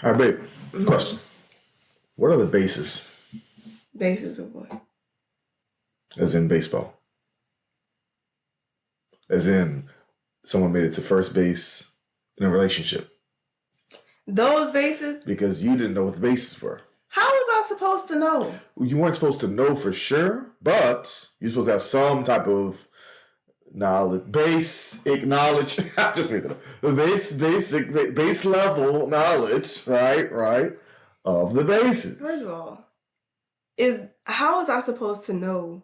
All right, babe. Question. What are the bases? Bases of what? As in baseball. As in someone made it to first base in a relationship. Those bases? Because you didn't know what the bases were. How was I supposed to know? You weren't supposed to know for sure, but you're supposed to have some type of knowledge, basic knowledge. I just made that up. The base level knowledge, right, of the bases. First of all, how was I supposed to know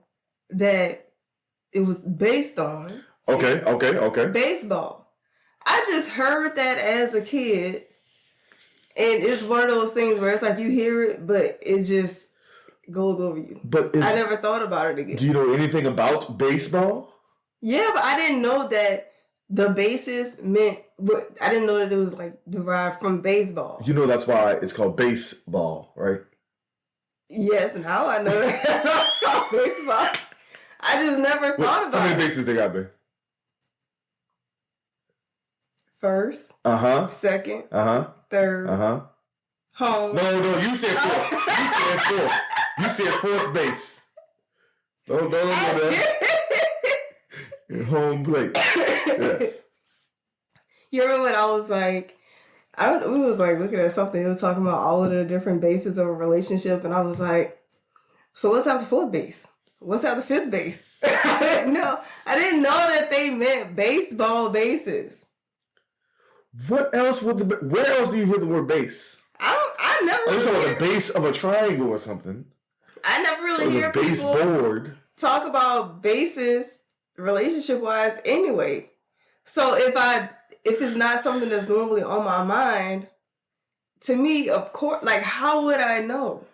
that it was based on Okay. baseball? I just heard that as a kid, and it's one of those things where it's like you hear it, but it just goes over you. But I never thought about it again. Do you know anything about baseball? Yeah, but I didn't know that the bases meant. I didn't know that it was like derived from baseball. You know that's why it's called baseball, right? Yes, now I know that's why it's called baseball. I just never thought about it. How many bases they got, babe? First. Second. Third. Home. No, you said fourth. You said fourth base. Don't do that. Home plate. Yes. You remember when I was like, we was like looking at something, we were talking about all of the different bases of a relationship, and I was like, so what's after fourth base? What's after fifth base? I didn't know that they meant baseball bases. What else where else do you hear the word base? I never really talking about the base of a triangle or something. I never really hear people baseboard talk about bases relationship-wise anyway. So if it's not something that's normally on my mind, to me, of course, like, how would I know?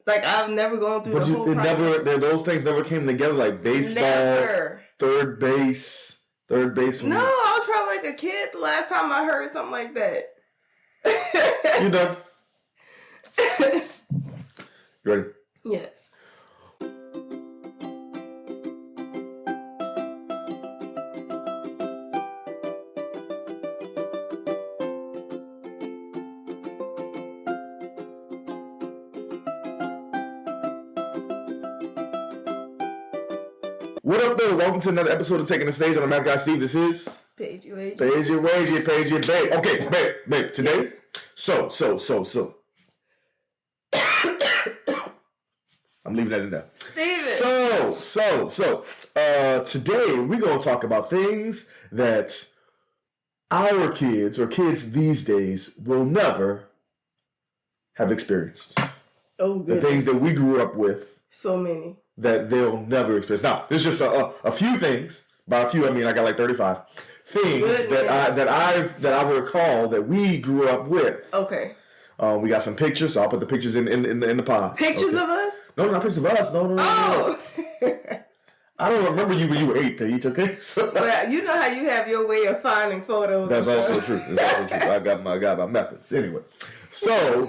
Like, I've never gone through the whole process. Those things never came together, like baseball, third base. No, I was probably like a kid the last time I heard something like that. You know. You ready? Yes. What up, though? Welcome to another episode of Taking the Stage. I'm the Math Guy Steve. This is Paigey. Paigey, babe. Okay, babe. Today, so. I'm leaving that in there. Steven. So. Today we're gonna talk about things that our kids or kids these days will never have experienced. Oh, good. The things that we grew up with. So many. That they'll never experience. Now, there's just a few things. By a few, I mean I got like 35 things that I recall that we grew up with. Okay. We got some pictures, so I'll put the pictures in the pod. Pictures of us? No, not pictures of us. No. Oh. I don't remember you when you were 8, Paige. Okay. So, well, you know how you have your way of finding photos. That's also true. I got my methods. Anyway. So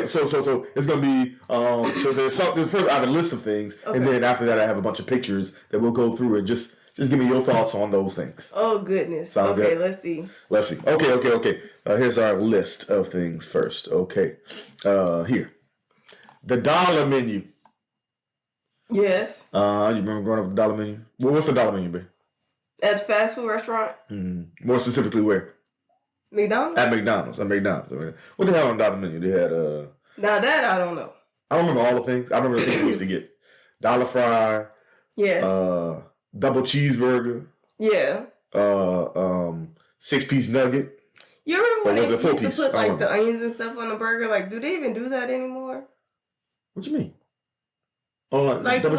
so it's gonna be so there's first I have a list of things, okay. And then after that I have a bunch of pictures that we'll go through and just give me your thoughts on those things. Oh goodness. Sound okay, good? Let's see. Okay. Here's our list of things first. Okay, here, the dollar menu. Yes. You remember growing up with the dollar menu? Well, what's the dollar menu, babe? At a fast food restaurant. Mm-hmm. More specifically, where? McDonald's? At McDonald's. What the hell on the dollar menu? They had Now that I don't know. I don't remember all the things. I remember the things we used to get. Dollar fry. Yes. Double cheeseburger. Yeah. 6-piece nugget. You remember when they used to put like the onions and stuff on the burger? Like, do they even do that anymore? What you mean? Oh, like the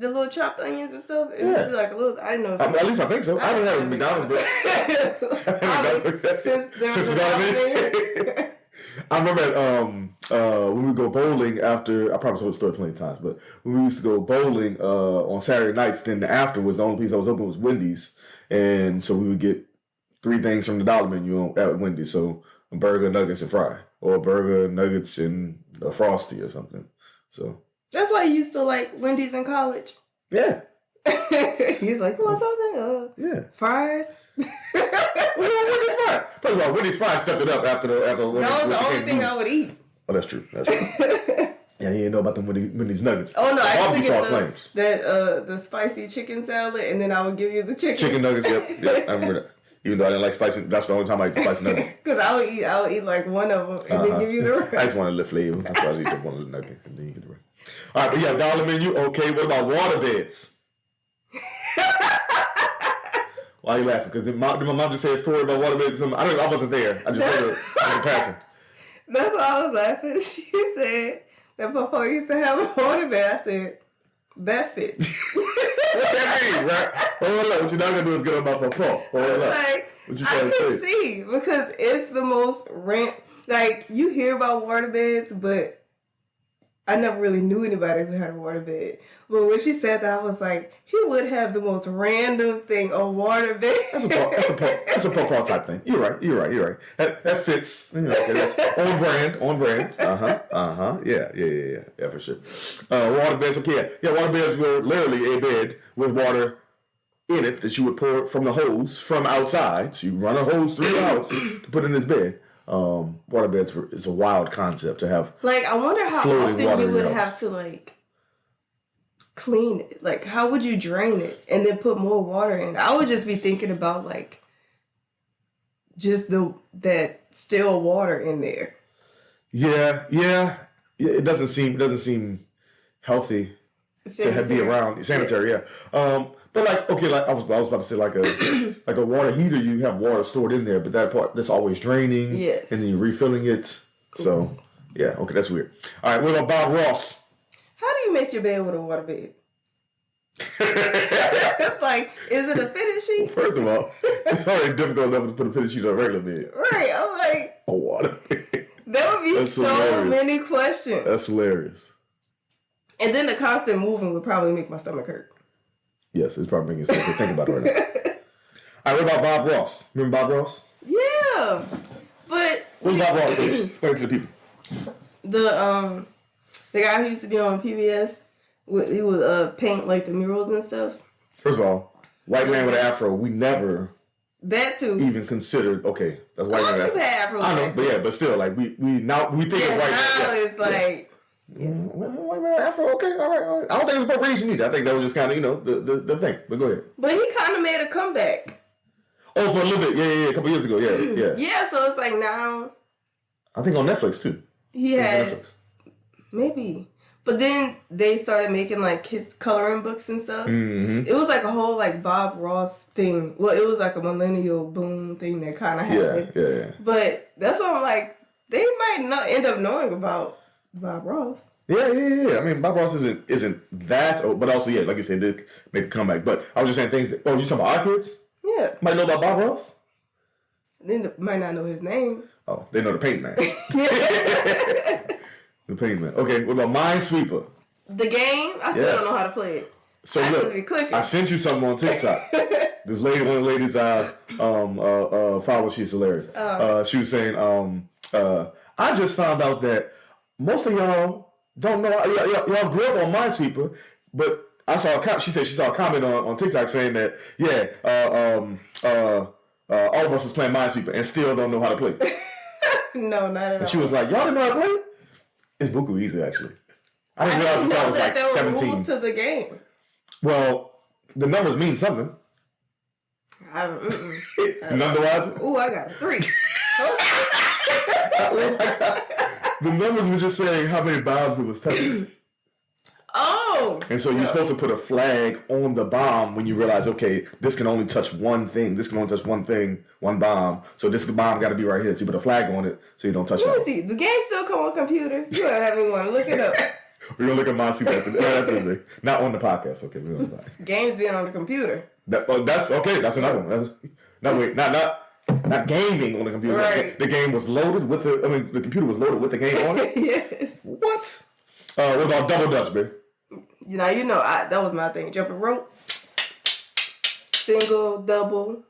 little chopped onions and stuff. It would be like a little. I didn't know. At least I think so. I don't have McDonald's, but since the dollar menu. I remember when we go bowling after. I probably told the story plenty of times, but when we used to go bowling on Saturday nights, then afterwards the only place that was open was Wendy's, and so we would get 3 things from the dollar menu at Wendy's. So a burger, nuggets, and fry, or a burger, nuggets, and a Frosty or something. So that's why you used to like Wendy's in college. Yeah. He's like, you want something? Yeah. Fries. Wendy's fried. First of all, Wendy's fried stepped it up after that was the only thing I would eat. Oh, that's true. That's true. Yeah, you didn't know about them Wendy's nuggets. Oh no, I used to get the the spicy chicken salad, and then I would give you the chicken. Chicken nuggets, yep, I remember that. Even though I didn't like spicy, that's the only time I eat spicy nuggets. Because I would eat like one of them and then give you the rest. I just wanted the flavor. That's why I just eat one of the nuggets and then you get the rest. All right, but yeah, dollar menu. Okay, what about water beds? Why are you laughing? Because did my mom just say a story about water beds? I wasn't there. I just heard it in passing. That's why I was laughing. She said that Papa used to have a water bed. I said, that fits. What that means, right? Hold up. What you're not going to do is get on my Papa. Hold up. Like, I can see, because it's the most like, you hear about water beds, but I never really knew anybody who had a water bed. But when she said that, I was like, he would have the most random thing, a water bed. That's a Papa type thing. You're right. That fits. You know, that's on brand. Yeah, for sure. Water beds, okay. Yeah, water beds were literally a bed with water in it that you would pour from the hose from outside. So you run a hose through the house to put in this bed. Water beds is a wild concept to have. Like, I wonder how often you would have to, like, clean it. Like, how would you drain it and then put more water in? I would just be thinking about, like, just that still water in there. Yeah. It doesn't seem healthy to be around. Sanitary, yeah. But like, okay, like I was about to say, like a water heater, you have water stored in there, but that part that's always draining. Yes. And then you're refilling it. So yeah, okay, that's weird. All right, what about Bob Ross? How do you make your bed with a water bed? It's like, is it a fitted sheet? First of all, it's already difficult enough to put a fitted sheet on a regular bed. Right. I'm like, a water bed. There would be so many questions. That's hilarious. And then the constant moving would probably make my stomach hurt. Yes, it's probably making you think about it right now. All right, what about Bob Ross? Remember Bob Ross? Yeah, but what's Bob Ross? Explain to the people. The guy who used to be on PBS, he would paint like the murals and stuff. First of all, white man with an afro. We never that too even considered. Okay, that's white man with an afro. I know, but still, like we think of white man. Now it's like. Yeah, white man afro. Okay, all right. I don't think it's appropriation either. I think that was just kind of the thing. But go ahead. But he kind of made a comeback. Oh, for a little bit, yeah, a couple years ago, yeah. Yeah, so it's like now. I think on Netflix too. He had maybe, but then they started making like his coloring books and stuff. Mm-hmm. It was like a whole like Bob Ross thing. Well, it was like a millennial boom thing that kind of happened. Yeah. But that's what I'm like. They might not end up knowing about Bob Ross. Yeah. I mean, Bob Ross isn't that old, but also, yeah, like you said, did make a comeback. But I was just saying things that, you talking about our kids? Yeah. Might know about Bob Ross? They might not know his name. Oh, they know the Paint Man. The Paint Man. Okay, what about Minesweeper? The game? I still don't know how to play it. So look, I sent you something on TikTok. This lady, one of the ladies follow, she's hilarious. She was saying, I just found out that most of y'all don't know. Y'all grew up on Minesweeper, but I saw she said she saw a comment on TikTok saying that all of us is playing Minesweeper and still don't know how to play. No, not at all. And she was like, y'all didn't know how to play? It's buku easy, actually. I didn't realize that was like 17. Rules to the game. Well, the numbers mean something. Number-wise? Ooh, I got 3. The numbers were just saying how many bombs it was touching. Oh. And so you're supposed to put a flag on the bomb when you realize, okay, this can only touch one thing. This can only touch one thing, one bomb. So this bomb got to be right here. So you put a flag on it so you don't touch it. Let me see. The game still come on computers. You don't have anyone. Look it up. We're going to look at Minesweeper after the not on the podcast. Okay, we're on the podcast. Games being on the computer. That's okay. That's another one. Not gaming on the computer. Right. The game was loaded with the computer was loaded with the game on it. Yes. What? What about Double Dutch, babe? That was my thing. Jumping rope, single, double.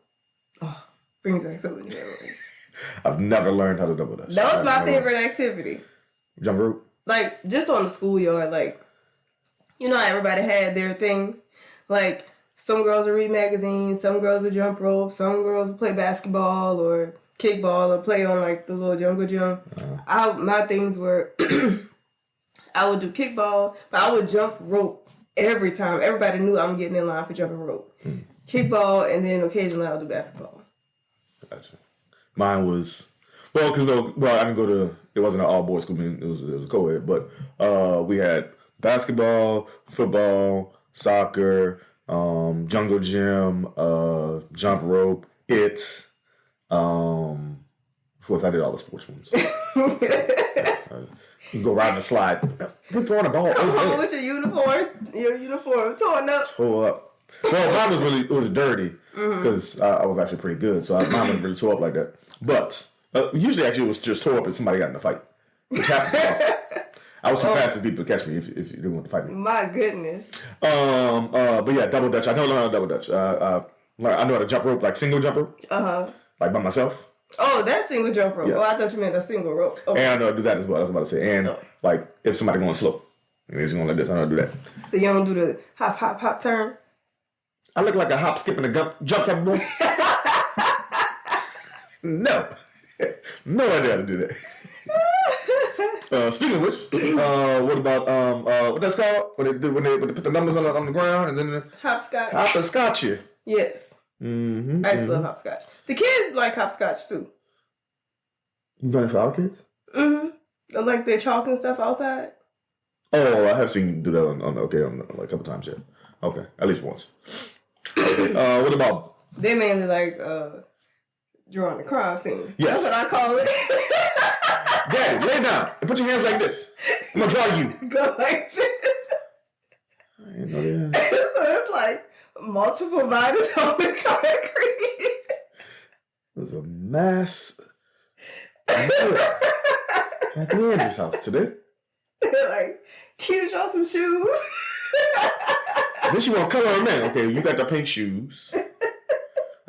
Oh, brings back so many memories. I've never learned how to double dutch. That was my favorite activity. Jump rope? Like, just on the schoolyard, like, everybody had their thing. Like, some girls will read magazines, some girls will jump rope, some girls will play basketball or kickball or play on like the little jungle gym. My things were I would do kickball, but I would jump rope every time. Everybody knew I'm getting in line for jumping rope. Kickball, and then occasionally I'll do basketball. Gotcha. Mine was I didn't go to. It wasn't an all boys school. It was a co-ed, but we had basketball, football, soccer, jungle gym, jump rope. Of course, I did all the sports ones. You go ride the slide. They're throwing a ball. Come on with your uniform torn up. Tore up. Well, mine was dirty because I was actually pretty good, so mine wasn't really tore up like that. But usually, actually, it was just tore up if somebody got in a fight. Which happened. I was too fast for people to catch me if you didn't want to fight me. My goodness. But yeah, double dutch. I don't learn how to double dutch. I know how to jump rope, like single jump rope. Like by myself. Oh, that's single jump rope. Yes. Oh, I thought you meant a single rope. Okay. And I know how to do that as well. I was about to say. And like if somebody going slow, and they're just going like this, I know how to do that. So you don't do the hop, hop, hop turn? I look like a hop, skip, and a jump type of boy. No. No idea how to do that. Speaking of which, what about what that's called? When they put the numbers on the ground and then hopscotch. Hopscotch you. Yes. Mm-hmm, I used to love hopscotch. The kids like hopscotch too. You done it for our kids? Mm-hmm. Like their chalk and stuff outside. Oh, I have seen you do that on like a couple times yet. Okay, at least once. Okay. What about? They mainly like drawing the crime scene. Yes. That's what I call it. Daddy, lay down and put your hands like this. I'm gonna draw you. Go like this. I didn't know that. So it's like multiple bodies on the concrete. There's a mass murder at the Andrews house today. They're like, can you draw some shoes? Then she want to color them in. Okay, you got the pink shoes.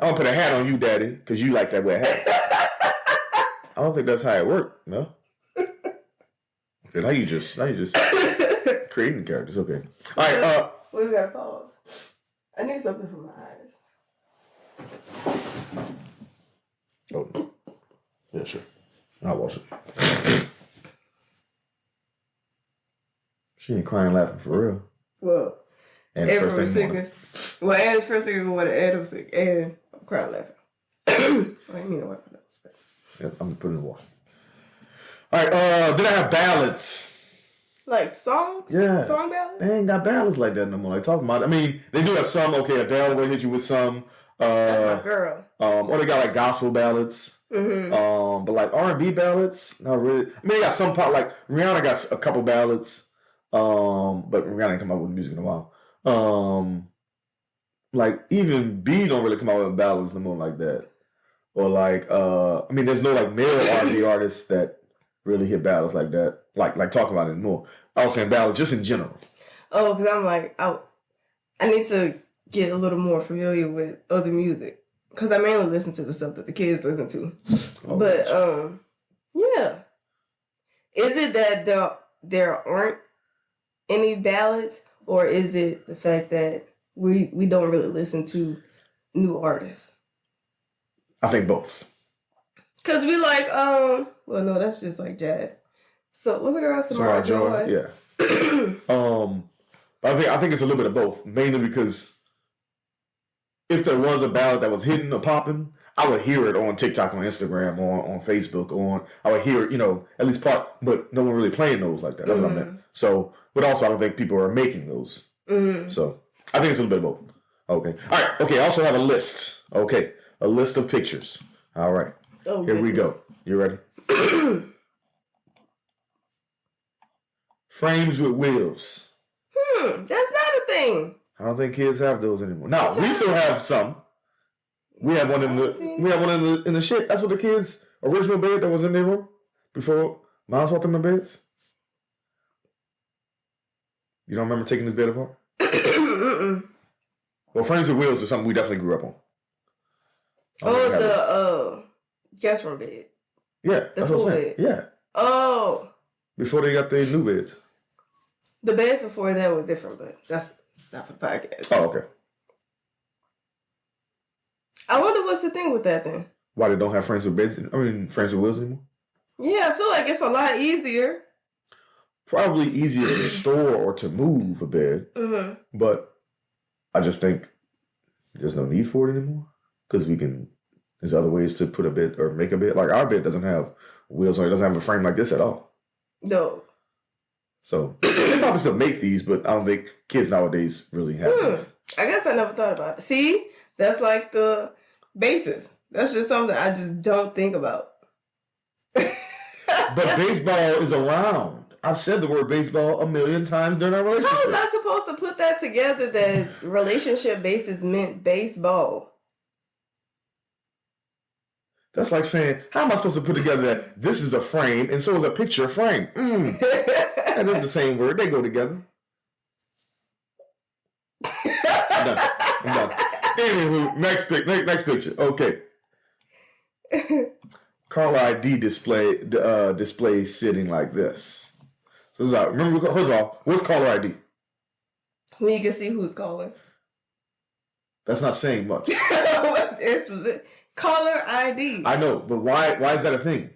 I'm gonna put a hat on you, Daddy, because you like that wear hat. I don't think that's how it worked. No. Okay, now you just creating characters. Okay. All right. We gotta pause. I need something for my eyes. Oh. Yeah, sure. I'll wash it. She ain't crying laughing for real. Well, and first thing sickness. Well, and first thing when Ed was sick, and I'm crying laughing. I didn't mean to wipe my nose. Yeah, I'm gonna put it in the wash. All right. Then I have ballads. Like songs? Yeah. Song ballads? They ain't got ballads like that no more. Like talking about. I mean, they do have some. Okay, Adele will hit you with some. That's my girl. Or they got like gospel ballads. Mm-hmm. But like R&B ballads, not really. I mean, they got some pop. Like Rihanna got a couple ballads. But Rihanna ain't come out with music in a while. Like even B don't really come out with ballads no more like that. Or like, I mean, there's no like male R&B artists that really hit ballads like that. Like talking about it anymore. I was saying ballads just in general. Oh, because I'm like, I need to get a little more familiar with other music. Because I mainly listen to the stuff that the kids listen to. Oh, but, yeah. Is it that there aren't any ballads? Or is it the fact that we don't really listen to new artists? I think both. Because we like, well, no, that's just like jazz. So, what's the girl? Samara Joy? Yeah. But I think it's a little bit of both. Mainly because if there was a ballad that was hidden or popping, I would hear it on TikTok, on Instagram, on Facebook, I would hear it, at least part, but no one really playing those like that. That's what I meant. So, but also I don't think people are making those. So, I think it's a little bit of both. Okay. All right. Okay. I also have a list. Okay. A list of pictures. All right. Oh, here we go. You ready? Frames with wheels. That's not a thing. I don't think kids have those anymore. No, we still have some. We have one in the shit. That's what the kids' original bed that was in their room before Miles bought them the beds. You don't remember taking this bed apart? Well, frames with wheels is something we definitely grew up on. The guest room bed. Yeah, that's what I'm saying. Yeah. Oh. Before they got their new beds. The beds before that were different, but that's not for the podcast. Oh, okay. I wonder what's the thing with that then. Why they don't have friends with beds? Friends with wheels anymore? Yeah, I feel like it's a lot easier. Probably easier to store or to move a bed. Mm-hmm. But I just think there's no need for it anymore. Because there's other ways to put a bed or make a bed. Like our bed doesn't have wheels on it. It doesn't have a frame like this at all. No. So they probably still make these, but I don't think kids nowadays really have these. I guess I never thought about it. See, that's like the basis. That's just something I just don't think about. But baseball is around. I've said the word baseball a million times during our relationship. How was I supposed to put that together that relationship basis meant baseball? That's like saying, how am I supposed to put together that this is a frame and so is a picture frame? That is the same word. They go together. I'm done. Anywho, next picture. Okay. Caller ID display sitting like this. So this is out. Remember, first of all, what's caller ID? When you can see who's calling. That's not saying much. It's caller ID. I know, but why is that a thing?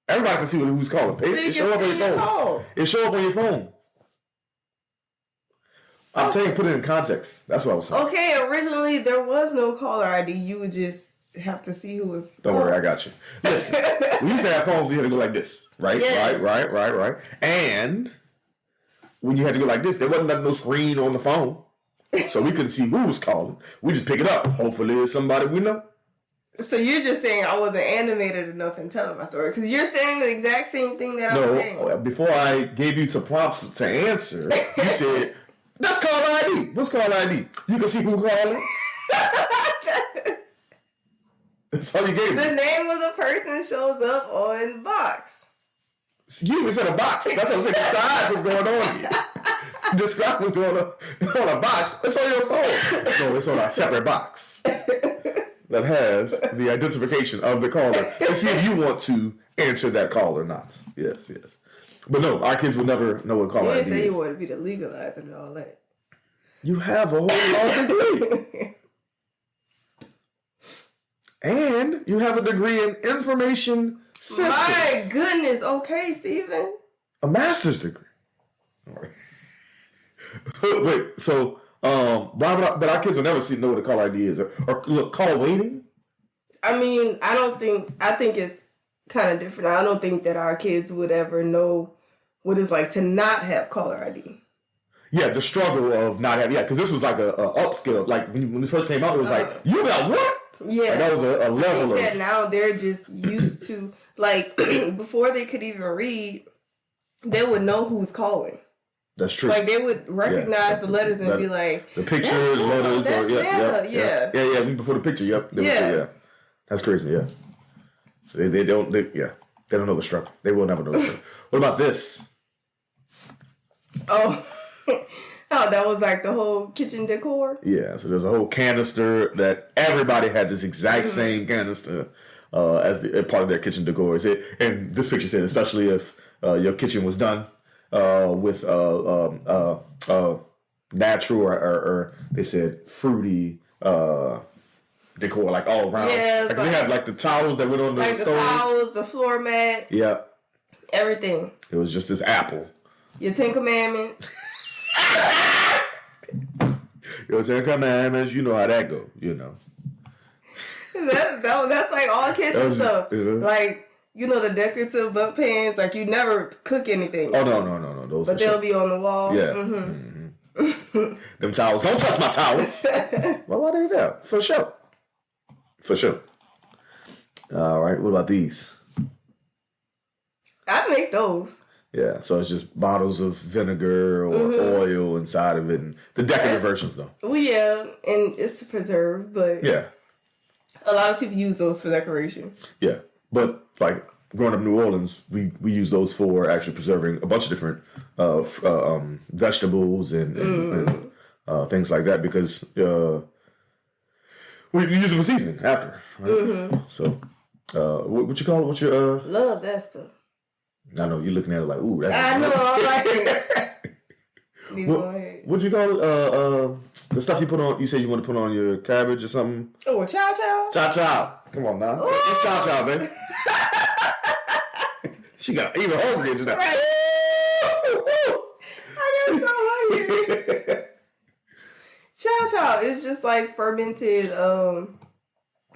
Everybody can see who's calling. It show up on your phone. It show up on your phone. I'm telling you, put it in context. That's what I was saying. Okay, originally there was no caller ID. You would just have to see who was. Don't worry, I got you. Listen, we used to have phones. You had to go like this, right? Yes. Right. And when you had to go like this, there wasn't no screen on the phone, so we couldn't see who was calling. We just pick it up. Hopefully, it's somebody we know. So you're just saying I wasn't animated enough in telling my story because you're saying the exact same thing that I'm saying. No, before I gave you some prompts to answer, you said, that's caller ID. What's caller ID? You can see who calling. That's all you gave me. The name of the person shows up on the box. You even said a box. That's what I said. Describe what's going on here. Describe what's going on a box. It's on your phone. No, it's on a separate box that has the identification of the caller to see if you want to answer that call or not. Yes. But no, our kids will never know what caller ID is. You didn't say you wanted me to legalize it and all that. You have a whole law degree. And you have a degree in information systems. My goodness. Okay, Stephen. A master's degree. Wait, so but our kids will never know what a call ID is or look, call waiting. I think it's kind of different. I don't think that our kids would ever know what it's like to not have caller ID. Yeah, the struggle of not having, because this was like a upskill. Like when it first came out, it was like, you got what? Yeah. Like that was a level of. That now they're just used to, like, before they could even read, they would know who's calling. That's true. Like, they would recognize the letters and be like, the picture, letters, or yeah. Before the picture, yep. They would say, yeah. That's crazy, yeah. So they don't know the struggle. They will never know the struggle. What about this? Oh, that was like the whole kitchen decor? Yeah, so there's a whole canister that everybody had this exact same canister as the part of their kitchen decor. And this picture said, especially if your kitchen was done with natural or they said fruity decor, like all around. Yeah, like they had like the towels that went on the stove. The towels, the floor mat. Yeah. Everything. It was just this apple. Your 10 Commandments. Your 10 Commandments, you know how that go, you know. That's like all kitchen stuff. Like, you know, the decorative bump pans, like you never cook anything. Oh, no. Those but they'll be on the wall. Yeah. Mm-hmm. Them towels. Don't touch my towels. Well, why are they there? For sure. All right. What about these? I make those. Yeah, so it's just bottles of vinegar or oil inside of it. And the decorative versions, though. Well, yeah, and it's to preserve, but yeah, a lot of people use those for decoration. Yeah, but like growing up in New Orleans, we use those for actually preserving a bunch of different vegetables and things like that because we use it for seasoning after. Right? Mm-hmm. So, what you call it? What's your love that stuff. I know you're looking at it like, ooh, that's. I know. I'm like, what you call it? The stuff you put on, you said you want to put on your cabbage or something? Oh, chow chow? Chow chow. Come on now. Ooh. It's chow chow, baby. She got even hungry just now. Right. I got so hungry. Chow chow is just like fermented,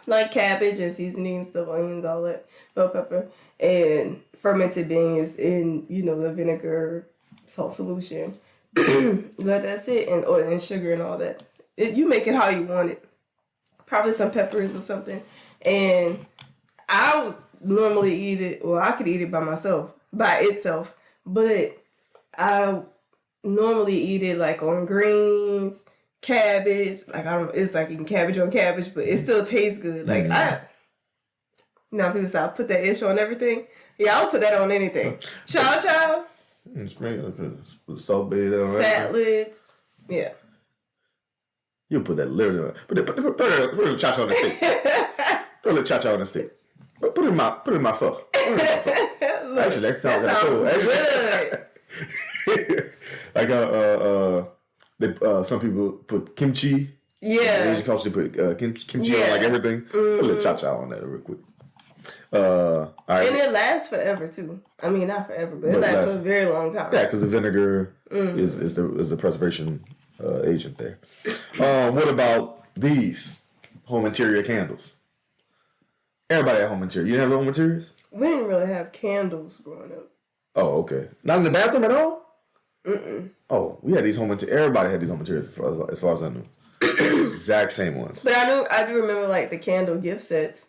like cabbage and seasoning stuff, onions, all that, bell pepper, and fermented beans in, the vinegar salt solution. Let that sit and oil and sugar and all that. You make it how you want it. Probably some peppers or something. And I would normally eat it, I could eat it by itself. But I normally eat it like on greens, cabbage. Like it's like eating cabbage on cabbage, but it still tastes good. Like people say I put that ish on everything. Yeah, I'll put that on anything. Chow chow. Salt bay on salads. Yeah. You put that literally on. Put a cha-cha on the steak. Put a cha-cha on the steak. Put it in my pho. Look, actually, that sounds cool. Like some people put kimchi. Yeah. Asian culture, they put kimchi on like everything. Put a little cha-cha on that real quick. All right. And it lasts forever too. I mean, not forever, but it lasts for a very long time. Yeah, because the vinegar is the preservation agent there. What about these home interior candles? Everybody had home interior. You didn't have home interiors? We didn't really have candles growing up. Oh, okay. Not in the bathroom at all? Mm-mm. Oh, we had these home interiors. Everybody had these home interiors as far as I knew. Exact same ones. But I do remember like the candle gift sets.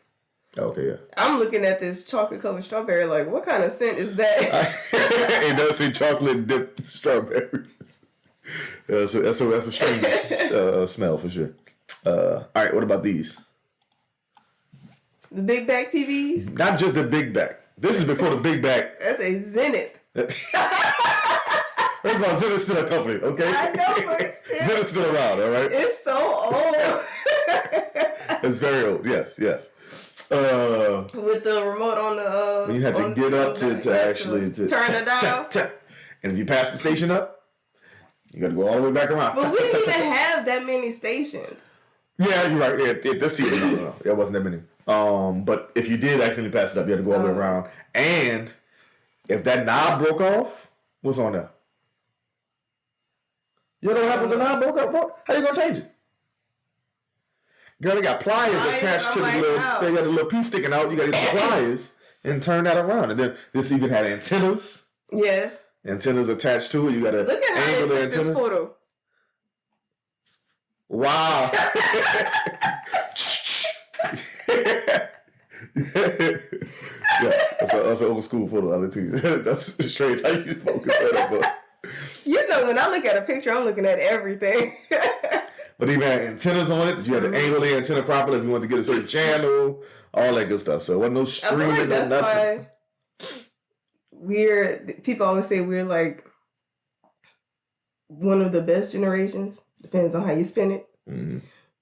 Okay, yeah. I'm looking at this chocolate covered strawberry like, what kind of scent is that? It does say chocolate dipped strawberries. So that's a strange smell for sure. All right, what about these? The big back TVs? Not just the big back. This is before the big back. That's a Zenith. First of all, Zenith's still a company, okay? I know, but still. Zenith's still around, all right? It's so old. It's very old, yes. With the remote on the... you have to get up to actually... turn it down. And if you pass the station up, you got to go all the way back around. But we didn't even have that many stations. Yeah, you're right. Yeah, this TV, no. There wasn't that many. But if you did accidentally pass it up, you had to go all the way around. And if that knob broke off, what's on there? You know what happened when the knob broke off? How you going to change it? Girl, they got pliers attached to the little... They got a little piece sticking out. You got to get the pliers and turn that around. And then this even had antennas. Yes. Antennas attached to it. You got to look at how they took this photo. Wow. Yeah, that's an old school photo. I'll tell you. That's strange how you focus that up. But. When I look at a picture, I'm looking at everything. But even had antennas on it that you had to angle the antenna properly if you wanted to get a certain channel, all that good stuff. So it wasn't no streaming, no nothing. People always say we're like one of the best generations. Depends on how you spin it. Mm-hmm.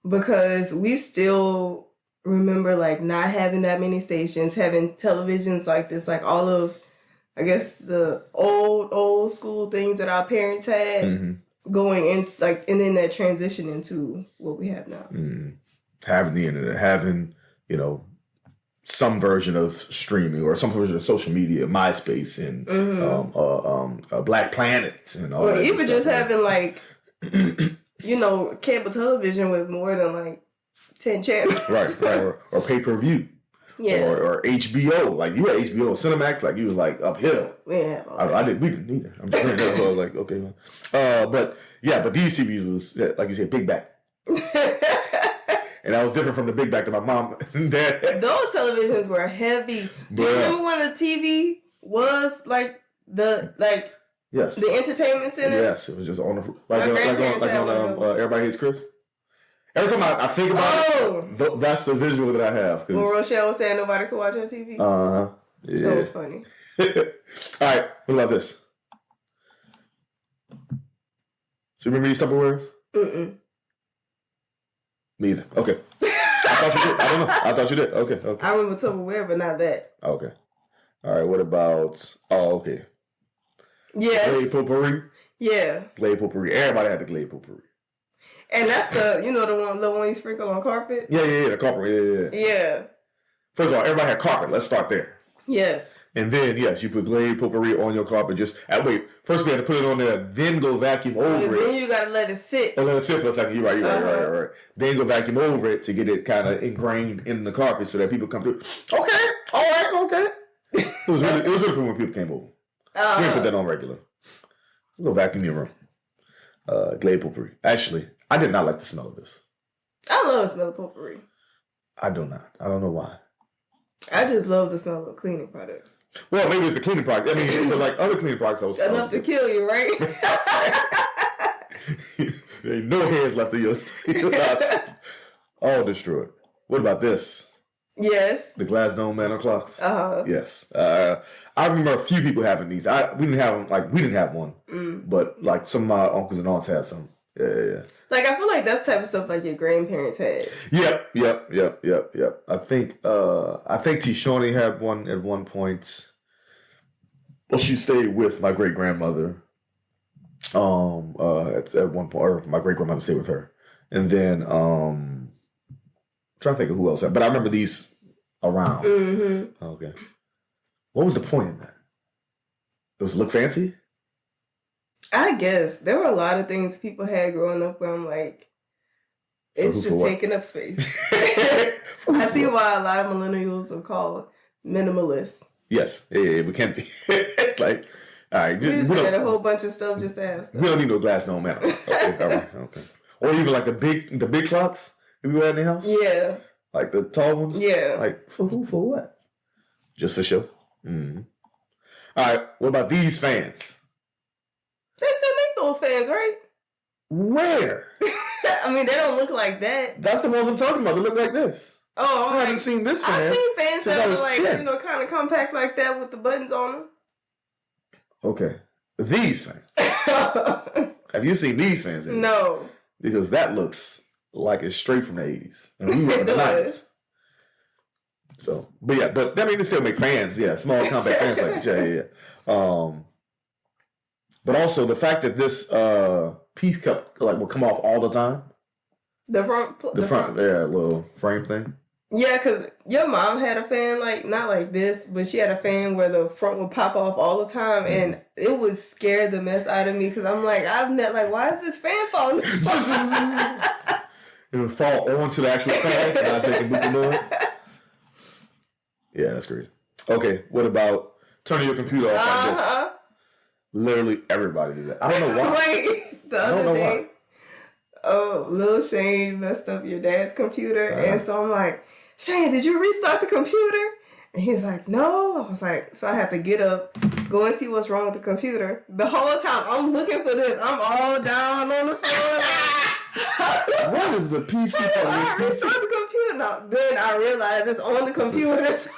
Because we still remember like not having that many stations, having televisions like this, like all of, I guess, the old school things that our parents had going into like, and then that transition into what we have now. Having the internet, having, some version of streaming or some version of social media, MySpace and Black Planet and all that. Or even just having like, cable television with more than like 10 channels. Right. Or pay-per-view. Yeah. Or HBO. Like you had HBO Cinemax, like you was like uphill. Yeah. We didn't either. I'm just saying that. So I was like, okay. But these TVs was, like you said, big back. And that was different from the big back that my mom and dad had. Those televisions were heavy. Do you remember when the TV was like yes, the entertainment center? Yes, it was just on the like on Everybody Hates Chris. Every time I think about it, that's the visual that I have. When Rochelle was saying nobody could watch on TV. Yeah, that was funny. All right, what about this? So remember these Tupperwares? Me either. Okay. I thought you did. I don't know. I thought you did. Okay. I remember Tupperware, but not that. Okay. All right. What about? Oh, okay. Yes. Glade potpourri. Yeah. Glade potpourri. Everybody had the Glade potpourri. And that's the one you sprinkle on carpet? Yeah, the carpet, Yeah. First of all, everybody had carpet. Let's start there. Yes. And then, yes, you put Glade potpourri on your carpet. First we had to put it on there, then go vacuum over it. Then you got to let it sit. Let it sit for a second. You're right. Then go vacuum over it to get it kind of ingrained in the carpet so that people come through. Okay, all right, okay. It was really fun when people came over. We didn't put that on regular. Go vacuum your room. Glade potpourri. Actually, I did not like the smell of this. I love the smell of potpourri. I do not. I don't know why. I just love the smell of cleaning products. Well, maybe it's the cleaning product. I mean, it was like other cleaning products. Enough to kill you, right? There ain't no hairs left of yours. All destroyed. What about this? Yes. The glass dome mantel clocks. Yes. I remember a few people having these. We didn't have them. We didn't have one, but like some of my uncles and aunts had some. Yeah. Like I feel like that's the type of stuff like your grandparents had. Yep. I think T-Shawny had one at one point. Well, she stayed with my great grandmother. At one point, or my great grandmother stayed with her, and then I'm trying to think of who else. But I remember these around. Mm-hmm. Okay. What was the point in that? It was look fancy? I guess. There were a lot of things people had growing up where I'm like, it's just taking up space. I see why a lot of millennials are called minimalists. Yes. Yeah, we can't be. It's like, all right. We just had a whole bunch of stuff just to have stuff. We don't need no glass dome mantel. Okay, all right. Okay. Or even like the big clocks we had in the house? Yeah. Like the tall ones? Yeah. Like, for who? For what? Just for show. Mm-hmm. All right. What about these fans? They still make those fans, right? Where? I mean, they don't look like that. That's the ones I'm talking about. They look like this. Oh, I haven't seen this fan. I've seen fans that are like, 10. kind of compact like that with the buttons on them. Okay. These fans. Have you seen these fans? No. Because that looks like it's straight from the 80s. And we were in the 90s. So, but I mean, they still make fans. Yeah, small compact fans like this. Yeah. But also the fact that this piece cup will come off all the time. The front, little frame thing. Yeah, because your mom had a fan not like this, but she had a fan where the front would pop off all the time, and it would scare the mess out of me because I'm like, why is this fan falling? It would fall onto the actual fan, so not making boop noise. Yeah, that's crazy. Okay, what about turning your computer off like this? Literally everybody did that. I don't know why. Wait, the other day, Lil Shane messed up your dad's computer, and so I'm like, Shane, did you restart the computer? And he's like, no. I was like, so I have to get up, go and see what's wrong with the computer. The whole time I'm looking for this, I'm all down on the floor. What is the PC? I restart the computer. No, then I realized it's on the computer. So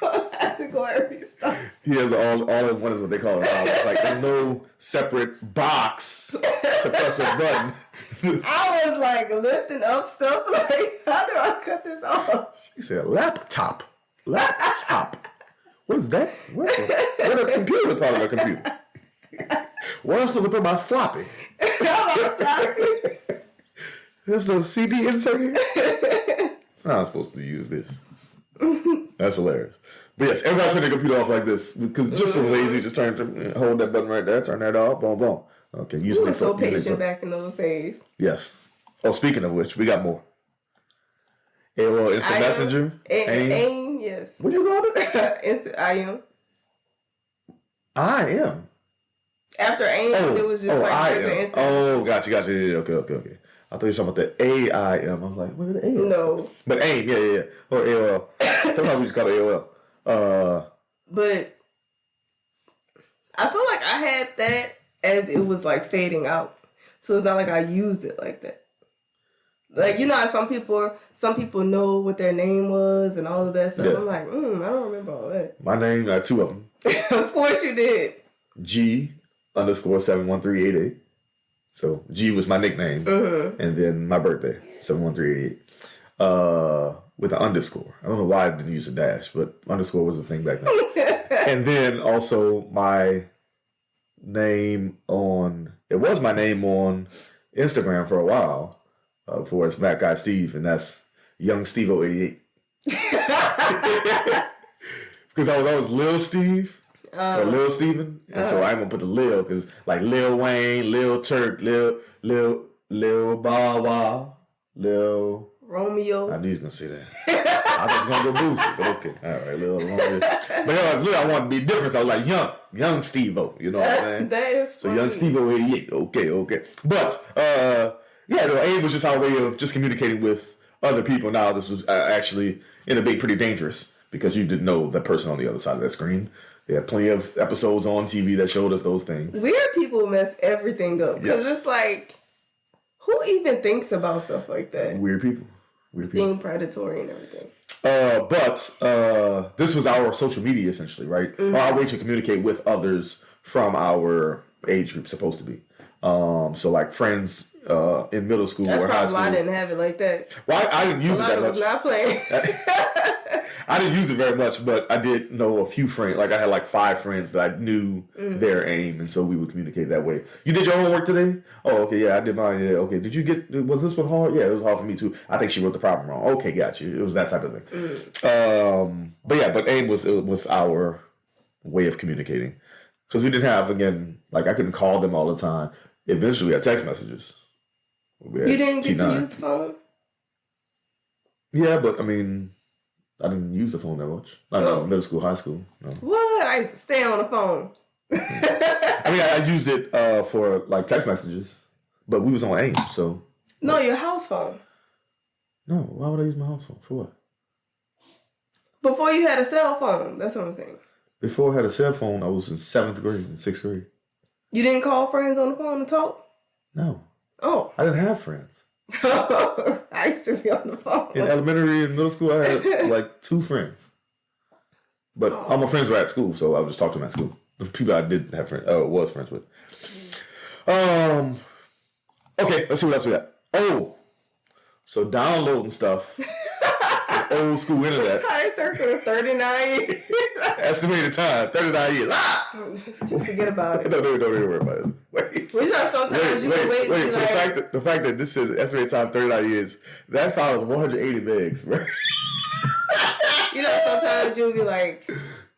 I have to go and restart. He has all in one is what they call it. It's like there's no separate box to press a button. I was like lifting up stuff like, how do I cut this off? She said, laptop. What is that? What a computer part of a computer? Where am I supposed to put my floppy? There's no CD insert here? I'm not supposed to use this. That's hilarious. But yes, everybody turn their computer off like this because just for lazy, just hold that button right there, turn that off, boom, boom. Okay, you were so patient back in those days. Yes. Oh, speaking of which, we got more. AOL Instant Messenger. AIM, yes. What you call it? Instant IM. IM. After AIM, it was just IM. Oh, gotcha. Yeah, okay. I thought you were talking about the AIM. I was like, what is the AIM? No. But AIM, yeah. Or AOL. Sometimes we just call it AOL. But I feel like I had that as it was fading out. So it's not like I used it like that. Like, you know how some people know what their name was and all of that stuff. Yeah. I'm like, I don't remember all that. My name, I had two of them. Of course you did. G_71388. So G was my nickname. Mm-hmm. And then my birthday, 71388. With an underscore. I don't know why I didn't use a dash, but underscore was the thing back then. And then also my name on Instagram for a while before it's Matt Guy Steve, and that's Young Steve-O88. Because I was Lil Steve or Lil Steven, and so I'm gonna put the Lil because like Lil Wayne, Lil Turk, Lil Bow Wow, Lil Romeo. I knew he was gonna say that. I was gonna go boost it, but okay, all right, Lil Romeo. But I wanted to be different. So I was like young Steve-O. You know what I'm saying? That is funny. So Young Steve-O88. Okay. But AIM was just our way of just communicating with other people. Now this was actually ended up being pretty dangerous because you didn't know the person on the other side of that screen. They had plenty of episodes on TV that showed us those things. Weird people mess everything up because it's like, who even thinks about stuff like that? Weird people. Being predatory and everything. But this was our social media essentially, right? Mm-hmm. Our way to communicate with others from our age group, supposed to be. So like friends in middle school or high school. That's probably why I didn't have it like that. Well, I didn't use it that much. I was not playing. I didn't use it very much, but I did know a few friends. Like I had like 5 friends that I knew their aim, and so we would communicate that way. You did your homework today? Oh, okay, yeah, I did mine. Yeah, okay. Did you was this one hard? Yeah, it was hard for me too. I think she wrote the problem wrong. Okay, got you. It was that type of thing. But aim was our way of communicating. Because we didn't have, again, like I couldn't call them all the time. Eventually we had text messages. You didn't get to use the phone? Yeah, but I mean, I didn't use the phone that much. Not in middle school, high school. No. What? I used to stay on the phone. I mean, I used it for like text messages, but we was on AIM, so. No, your house phone. No, why would I use my house phone? For what? Before you had a cell phone, that's what I'm saying. Before I had a cell phone, I was in 7th grade and 6th grade. You didn't call friends on the phone and talk? No. Oh. I didn't have friends. I used to be on the phone. In elementary and middle school, I had like 2 friends. But all my friends were at school, so I would just talk to them at school. The people I didn't have friends, was friends with. Okay, let's see what else we got. Oh, so downloading stuff. Old school internet. High circle of 39 years. Estimated time, 39 years. Just forget about it. Don't even worry about it. Wait. Sometimes you can wait. Like, the fact that this says estimated time 39 years, that file is 180 megs, right? Sometimes you'll be like,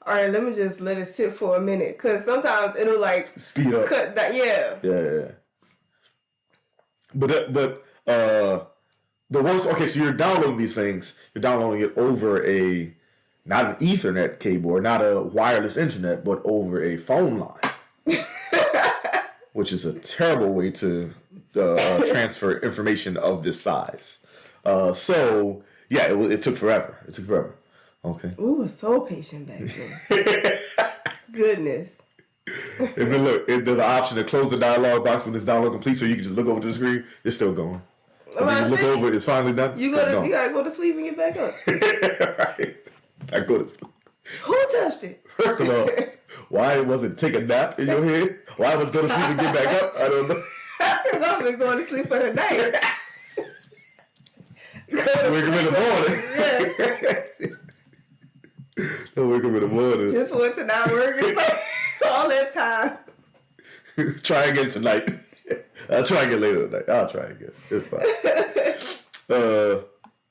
all right, let me just let it sit for a minute. Because sometimes it'll like speed up. Cut that, yeah. Yeah. But the worst, okay, so you're downloading these things, you're downloading it over not an Ethernet cable or not a wireless internet, but over a phone line, which is a terrible way to transfer information of this size. So, yeah, it took forever. Okay. We were so patient back then. Goodness. And then look, there's an option to close the dialog box when it's download complete, so you can just look over to the screen. It's still going. And then you look over, it's finally done. You gotta go to sleep and get back up. Right. I go to sleep. Who touched it? First of all, why wasn't take a nap in your head? Why was go to sleep and get back up? I don't know. Because I've been going to sleep for the night. Wake up in the morning. Yes. Don't wake up in the morning. Just went to not work all that time. Try again tonight. I'll try again later tonight. I'll try again. It's fine. All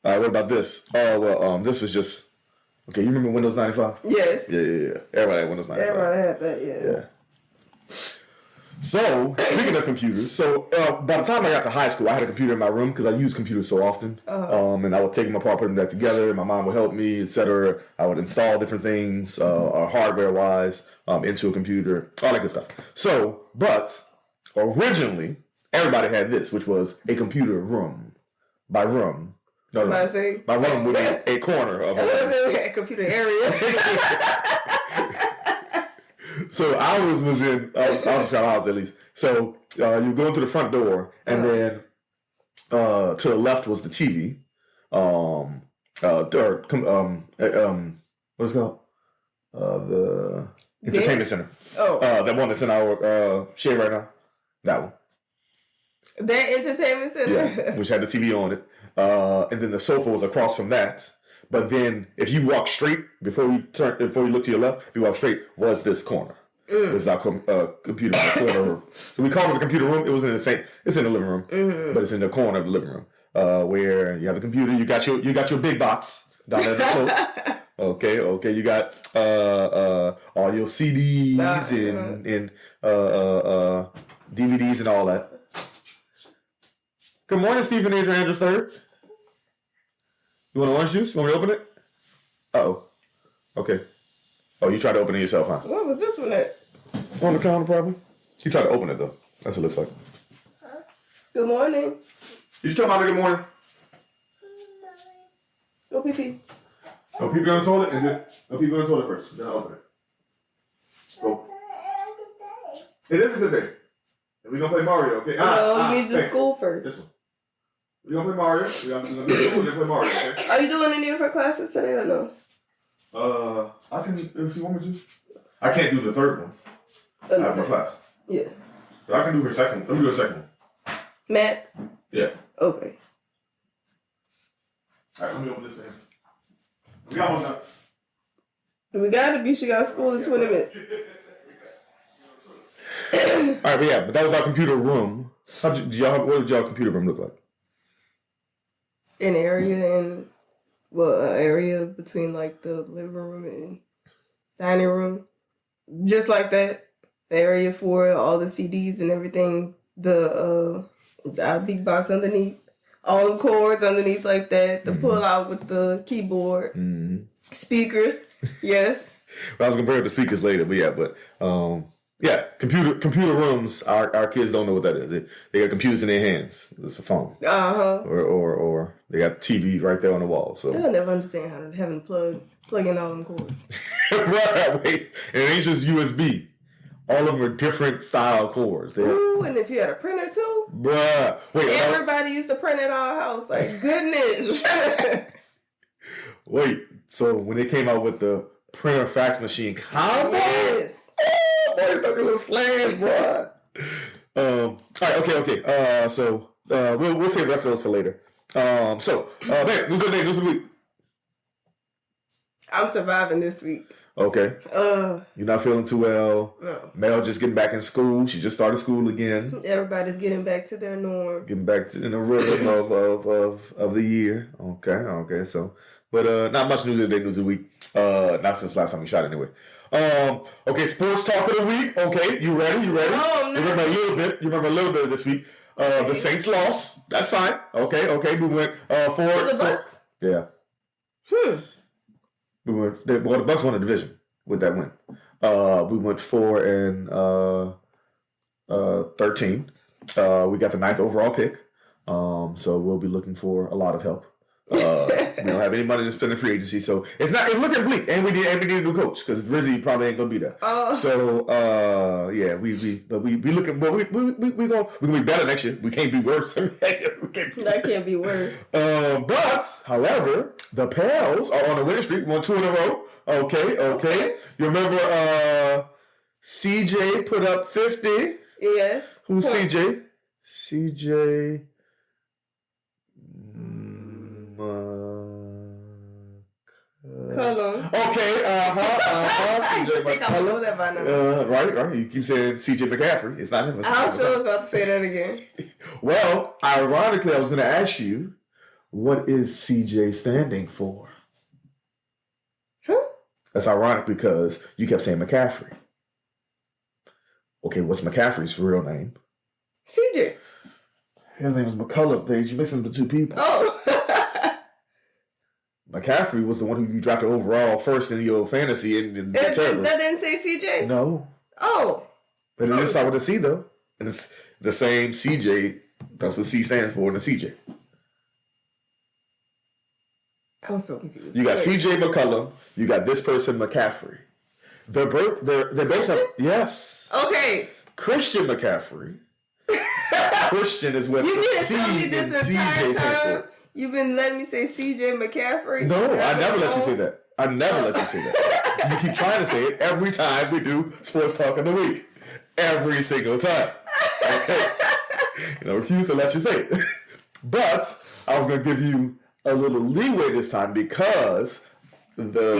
right, what about this? Oh, well, this was just... Okay, you remember Windows 95? Yes. Yeah. Everybody had Windows 95. Everybody had that, yeah. So, speaking of computers, by the time I got to high school, I had a computer in my room because I use computers so often. And I would take them apart, put them back together. My mom would help me, etc. I would install different things, hardware-wise, into a computer, all that good stuff. So, but originally, everybody had this, which was a computer room. By room. No. By room would be a corner of a computer area. So ours was in, I'll describe ours at least. So you go into the front door, and then to the left was the TV. What's it called? The entertainment center. Oh. That one that's in our shade right now. That one. That entertainment center? Yeah, which had the TV on it. And then the sofa was across from that. But then if you walk straight, before you look to your left, if you walk straight, was this corner. This is our computer corner room. So we call it the computer room. It was in the same. It's in the living room, but it's in the corner of the living room where you have the computer. You got your big box down there on the floor. Okay. You got all your CDs and DVDs and all that. Good morning, Stephen Adrian Andrews III. You want an orange juice? You want me to open it? Uh-oh. Okay. Oh, you tried to open it yourself, huh? What was this one at? On the counter, probably. You tried to open it, though. That's what it looks like. Good morning. Did you tell Mama good morning? Go pee-pee. Go pee-pee on the toilet, and then go pee-pee on the toilet first. Then I'll open it. Go. It is a good day. And we're going to play Mario, okay? No, you need to do school first. This one. We're going to play Mario. We're going to do school and then play Mario, okay? Are you doing any of her classes today or no? I can, if you want me to. I can't do the third one. I have my class. Yeah. But I can do her second one. Let me do a second one. Matt? Yeah. Okay. All right, let me open this thing. We got one now. We gotta be. She got school in 20 minutes. All right, but that was our computer room. What did y'all computer room look like? An area area between like the living room and dining room. Just like that. The area for all the CDs and everything. The big box underneath. All the cords underneath like that. The pull out with the keyboard. Mm-hmm. Speakers. Yes. Well, I was gonna bring up the speakers later, computer rooms. Our kids don't know what that is. They got computers in their hands. It's a phone. Or they got TV right there on the wall. So they'll never understand how to having to plug in all them cords. Right, wait. And it ain't just USB. All of them are different style cords. Ooh, and if you had a printer too? Bruh. Wait. Everybody used to print at our house. Like, goodness. Wait. So when they came out with the printer fax machine combo? Yes. Oh, boy, those little flames, bro. All right, okay. We'll save the rest of those for later. Man, news of the day, news of the week. I'm surviving this week. Okay. You're not feeling too well. No. Mel just getting back in school. She just started school again. Everybody's getting back to their norm. Getting back to in the rhythm of the year. Okay. So, but not much news of the day, news of the week. Not since last time we shot anyway. Okay, sports talk of the week. Okay, you ready? No, You remember a little bit of this week. The Saints lost. That's fine. Okay. We went to the Bucks. Yeah. The Bucks won the division with that win. We went 4-13. We got the 9th overall pick. So we'll be looking for a lot of help. We don't have any money to spend in free agency, so it's looking bleak. And we need a new coach because Rizzy probably ain't gonna be there. We looking, but we gonna be better next year. We can't be worse. That can't be worse. But however, the Pels are on a winning streak. Won 2 in a row. Okay. You remember CJ put up 50. Yes. Who's CJ? CJ. Colon. Okay, CJ I think I know that by now. Right. You keep saying CJ McCaffrey. It's not him. I was sure about to say that again. Well, ironically, I was going to ask you, what is CJ standing for? Huh? That's ironic because you kept saying McCaffrey. Okay, what's McCaffrey's real name? CJ. His name is McCullough, Paige. You're mixing the two people. Oh. McCaffrey was the one who you drafted overall first in your fantasy. And that didn't say CJ? No. Oh. But it is start with a C, though. And it's the same CJ. That's what C stands for in the CJ. I'm so confused. You got CJ McCullum. You got this person, McCaffrey. They're based on... Yes. Okay. Christian McCaffrey. Christian is what you the C tell me in this CJ entire stands time. for. You've been letting me say CJ McCaffrey? No, I never let you say that. I never let you say that. You keep trying to say it every time we do Sports Talk of the Week. Every single time. Okay. And I refuse to let you say it. But I was going to give you a little leeway this time because the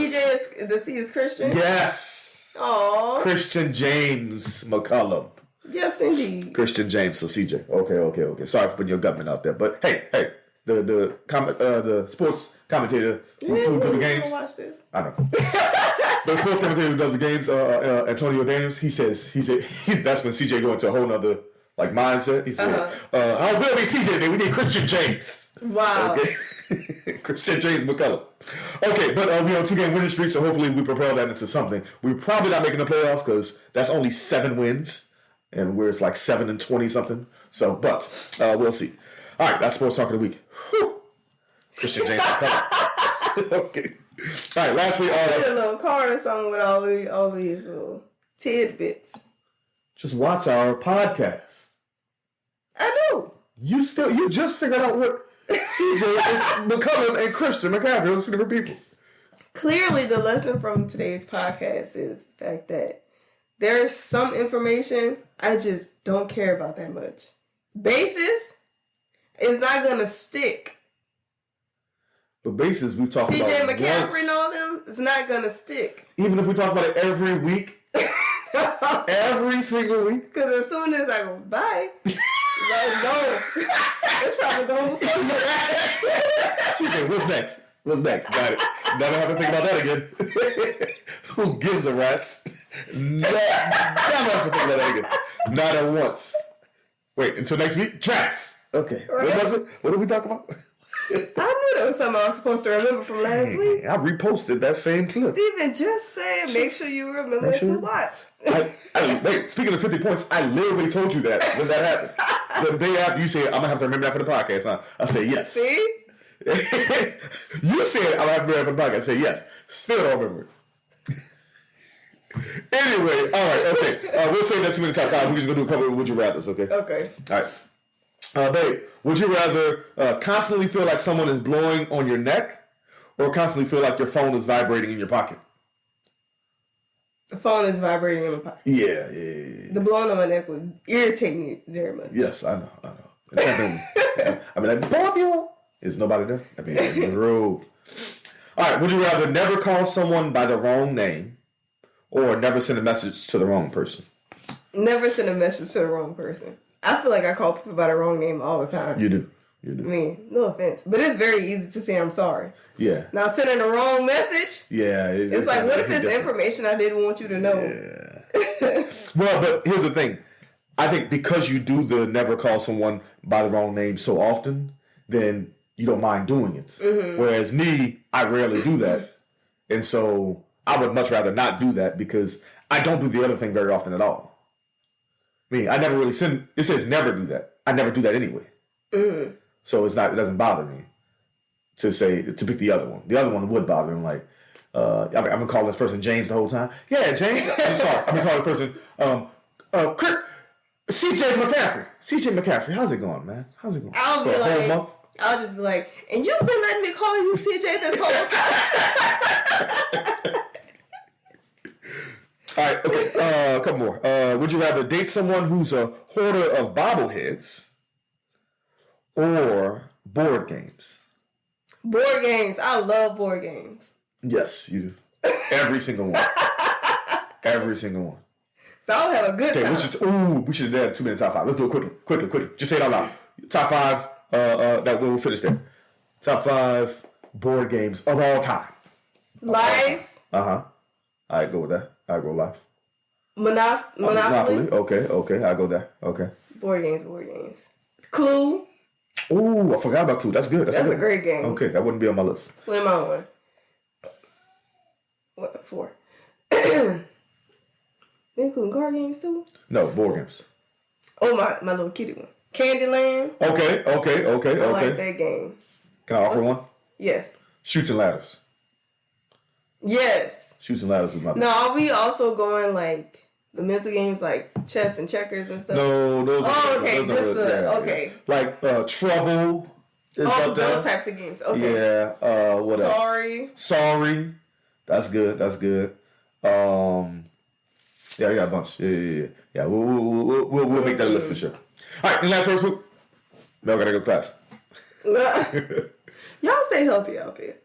C is Christian? Yes. Aww. Christian James McCullum. Yes, indeed. Christian James, so CJ. Okay. Sorry for putting your government out there, but hey, the sports commentator who do the games. Watch this. I know. The sports commentator who does the games, Antonio Daniels. He said that's when CJ go into a whole nother like mindset. He said, "How will be CJ? We need Christian James." Wow. Okay. Christian James McCullum. Okay, but we on 2-game winning streak, so hopefully we propel that into something. We're probably not making the playoffs because that's only 7 wins, and we're it's like 7-20 something. So, but we'll see. All right, that's sports talk of the week. Whew. Christian James McCullum. Okay. All right. Lastly, a little card or something with all these little tidbits. Just watch our podcast. I do. You just figured out what CJ is McCullum and Christian McCaffrey. Those are 2 different people. Clearly, the lesson from today's podcast is the fact that there's some information I just don't care about that much. Basis is not gonna stick. But basis we talk about CJ McCaffrey and all them, it's not gonna stick. Even if we talk about it every week. Every single week. Because as soon as I go, bye. Let's go. It's probably going before you. She said, what's next? Got it. Never have to think about that again. Who gives a rat's? Never have to think about that again. Not at once. Wait, until next week? Drafts. Okay. Right. What was it? What did we talk about? I knew that was something I was supposed to remember from last week. I reposted that same clip. Steven just said, make sure you remember to watch. Wait, speaking of 50 points, I literally told you that when that happened. The day after you said, I'm going to have to remember that for the podcast, huh? I said, yes. See? You said, I'm going to have to remember that for the podcast. I said, yes. Still don't remember it. Anyway, all right, okay. We'll save that 2 minute top 5. We're just going to do a couple of Would You Rathers, okay? Okay. All right. Babe, would you rather constantly feel like someone is blowing on your neck or constantly feel like your phone is vibrating in your pocket? The phone is vibrating in my pocket. Yeah. The blowing on my neck would irritate me very much. Yes, I know. I mean, like, both of you, is nobody there? I mean, it's rude. All right, would you rather never call someone by the wrong name or never send a message to the wrong person? Never send a message to the wrong person. I feel like I call people by the wrong name all the time. You do. I mean, no offense. But it's very easy to say I'm sorry. Yeah. Now, sending the wrong message. Yeah. It's like, what if it's information I didn't want you to know? Yeah. Well, but here's the thing. I think because you do the never call someone by the wrong name so often, then you don't mind doing it. Mm-hmm. Whereas me, I rarely do that. And so I would much rather not do that because I don't do the other thing very often at all. I mean, I never really send. It says never do that. I never do that anyway. Mm-hmm. So it doesn't bother me to pick the other one. The other one would bother me. Like, I'm gonna call this person James the whole time. Yeah, James. I'm sorry. I'm gonna call this person CJ McCaffrey. CJ McCaffrey. How's it going, man? How's it going? I'll just be like, and you've been letting me call you CJ this whole time. All right, okay, a couple more. Would you rather date someone who's a hoarder of bobbleheads or board games? Board games. I love board games. Yes, you do. Every single one. Every single one. So I'll have a good time. We should have done 2 minute top 5. Let's do it quickly. Just say it out loud. Top 5, that we'll finish there. Top 5 board games of all time. Life. Uh-huh. All right, go with that. I'll go live. Monopoly. Okay. I'll go there. Okay. Board games. Clue. Ooh, I forgot about Clue. That's good. That's a great game. Okay, that wouldn't be on my list. What am I on? What, 4? Including card games too? No, board games. Oh, my little kitty one. Candyland. Okay. I like that game. Can I offer one? Yes. Shoots and Ladders. Yes. Shoots and Ladders was my best. No, are we also going like the mental games like chess and checkers and stuff? No, those are okay. Okay. Like Trouble is up there. Those types of games. Okay. Yeah. What else? Sorry. That's good. Yeah, we got a bunch. Yeah. We'll make that list for sure. All right, and last first week. Mel gotta go class. Y'all stay healthy out there.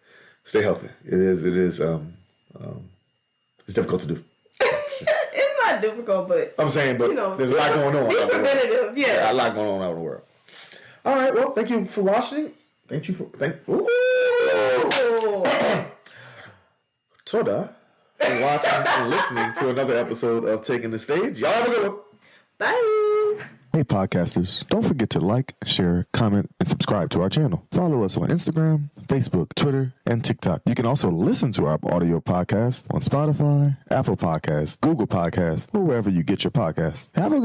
Stay healthy. It is. It's difficult to do. not difficult, but I'm saying, but there's a lot going on. Be preventative, yeah. A lot going on out in the world. All right, well, thank you for watching. Toda for watching and listening to another episode of Taking the Stage. Y'all have a good one. Bye. Hey podcasters, don't forget to like, share, comment, and subscribe to our channel. Follow us on Instagram, Facebook, Twitter, and TikTok. You can also listen to our audio podcast on Spotify, Apple Podcasts, Google Podcasts, or wherever you get your podcasts. Have a good